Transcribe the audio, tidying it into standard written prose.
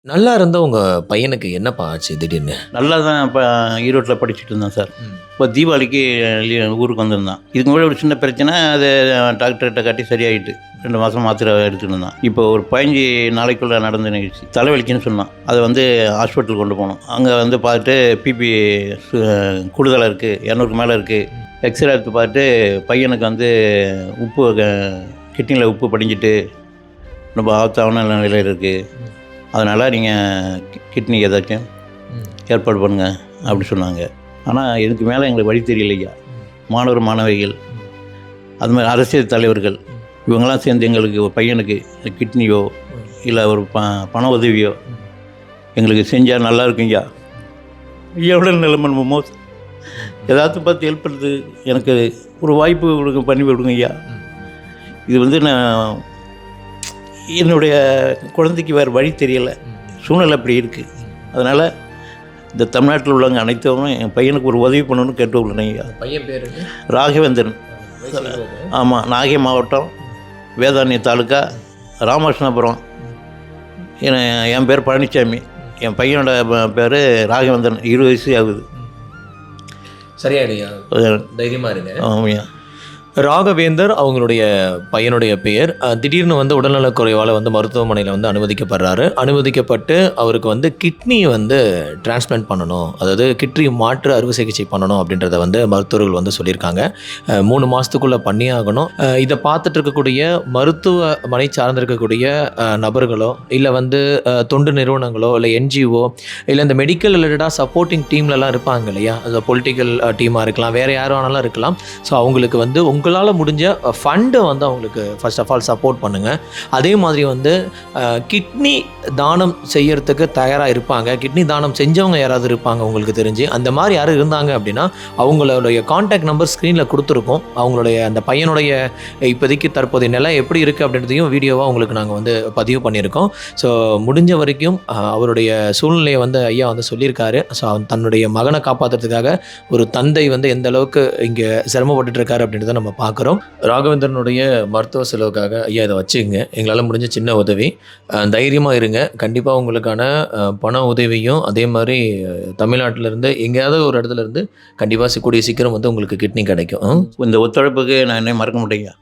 நல்லா இருந்த உங்க பையனுக்கு என்னப்பா ஆச்சு திடீர்னு? நல்லா தான் இப்போ ஈரோட்டில் படிச்சுட்டு இருந்தான் சார். ம். இப்போ தீபாவளிக்கு ஊருக்கு வந்திருந்தான். இதுக்கு முன்னாடி ஒரு சின்ன பிரச்சனை, அது டாக்டர்கிட்ட காட்டி சரியாயிட்டு 2 மாதம் மாத்திரை எடுத்துகிட்டு இருந்தான். இப்போ ஒரு 15 நாளைக்குள்ளே நடந்த நிகழ்ச்சி. தலைவலிக்குன்னு சொன்னான். அதை வந்து ஹாஸ்பிட்டல் கொண்டு போனோம். அங்கே வந்து பார்த்துட்டு பிபி கூடுதலாக இருக்குது, 200க்கு மேலே இருக்குது. எக்ஸ்ரே எடுத்து பார்த்துட்டு பையனுக்கு வந்து உப்பு கிட்னியில் உப்பு படிஞ்சிட்டு ரொம்ப ஆபத்தான நிலையில் இருக்குது. அதனால் நீங்கள் கிட்னி ஏதாச்சும் ஏற்பாடு பண்ணுங்க அப்படி சொன்னாங்க. ஆனால் இதுக்கு மேலே எங்களுக்கு வழி தெரியலையா. மாணவர் மாணவிகள் அது மாதிரி அரசியல் தலைவர்கள் இவங்கெல்லாம் சேர்ந்து எங்களுக்கு ஒரு பையனுக்கு கிட்னியோ இல்லை ஒரு பண உதவியோ எங்களுக்கு செஞ்சால் நல்லா இருக்குங்கய்யா. எவ்வளோ நிலைமை மோசம், ஏதாச்சும் பார்த்து ஹெல்ப் பண்ணுறது எனக்கு ஒரு வாய்ப்பு கொடுங்க, பண்ணி விடுங்க ஐயா. இது வந்து நான் என்னுடைய குழந்தைக்கு வேறு வழி தெரியலை, சூழ்நிலை அப்படி இருக்குது. அதனால் இந்த தமிழ்நாட்டில் உள்ளவங்க அனைத்தவரும் என் பையனுக்கு ஒரு உதவி பண்ணணும்னு கேட்டுக்கொள்ளணும் ஐயா. பையன் பேர் ராகவேந்திரன். ஆமாம், நாகை மாவட்டம், வேதாரண்யம் தாலுக்கா, ராமகிருஷ்ணபுரம். என் பேர் பழனிசாமி. என் பையனோட பேர் ராகவேந்திரன். 20 வயசு ஆகுது. சரியாடியா, தைரியமாக இருங்க. ஆமாய்யா. ராகவேந்தர் அவங்களுடைய பையனுடைய பெயர். திடீர்னு வந்து உடல்நலக்குறைவால் வந்து மருத்துவமனையில் வந்து அனுமதிக்கப்படுறாரு. அனுமதிக்கப்பட்டு அவருக்கு வந்து கிட்னி வந்து டிரான்ஸ்பிளான்ட் பண்ணணும், அதாவது கிட்னி மாற்று அறுவை சிகிச்சை பண்ணணும் அப்படின்றத வந்து மருத்துவர்கள் வந்து சொல்லியிருக்காங்க. 3 மாதத்துக்குள்ளே பண்ணியே ஆகணும். இதை பார்த்துட்டு இருக்கக்கூடிய மருத்துவமனை சார்ந்திருக்கக்கூடிய நபர்களோ இல்லை வந்து தொண்டு நிறுவனங்களோ இல்லை என்ஜிஓ இல்லை இந்த மெடிக்கல் ரிலேட்டடாக சப்போர்ட்டிங் டீம்லலாம் இருப்பாங்க இல்லையா, அது பொலிட்டிக்கல் டீமாக இருக்கலாம், வேறு யார் வேணாலும் இருக்கலாம். ஸோ அவங்களுக்கு வந்து உங்களால் முடிஞ்ச ஃபண்டை வந்து அவங்களுக்கு ஃபர்ஸ்ட் ஆஃப் ஆல் சப்போர்ட் பண்ணுங்கள். அதே மாதிரி வந்து கிட்னி தானம் செய்யறதுக்கு தயாராக இருப்பாங்க, கிட்னி தானம் செஞ்சவங்க யாராவது இருப்பாங்க உங்களுக்கு தெரிஞ்சு, அந்த மாதிரி யாரும் இருந்தாங்க அப்படின்னா அவங்களுடைய கான்டாக்ட் நம்பர் ஸ்க்ரீனில் கொடுத்துருக்கோம். அவங்களுடைய அந்த பையனுடைய இப்போதைக்கு தற்போதைய நிலை எப்படி இருக்குது அப்படின்றதையும் வீடியோவாக உங்களுக்கு நாங்கள் வந்து பதிவு பண்ணியிருக்கோம். ஸோ முடிஞ்ச வரைக்கும் அவருடைய சூழ்நிலையை வந்து ஐயா வந்து சொல்லியிருக்காரு. ஸோ தன்னுடைய மகனை காப்பாற்றுறதுக்காக ஒரு தந்தை வந்து எந்த அளவுக்கு இங்கே சிரமப்பட்டு இருக்காரு அப்படின்றத நம்ம பார்க்குறோம். ராகவேந்திரனுடைய மருத்துவ செலவுக்காக ஐயா இதை வச்சுங்க, எங்களால் முடிஞ்ச சின்ன உதவி. தைரியமாக இருங்க. கண்டிப்பாக உங்களுக்கான பண உதவியும் அதே மாதிரி தமிழ்நாட்டிலேருந்து எங்கேயாவது ஒரு இடத்துல இருந்து கண்டிப்பாக கூடிய சீக்கிரம் வந்து உங்களுக்கு கிட்னி கிடைக்கும். இந்த ஒத்துழைப்புக்கு நான் என்ன மறக்க முடியுங்க.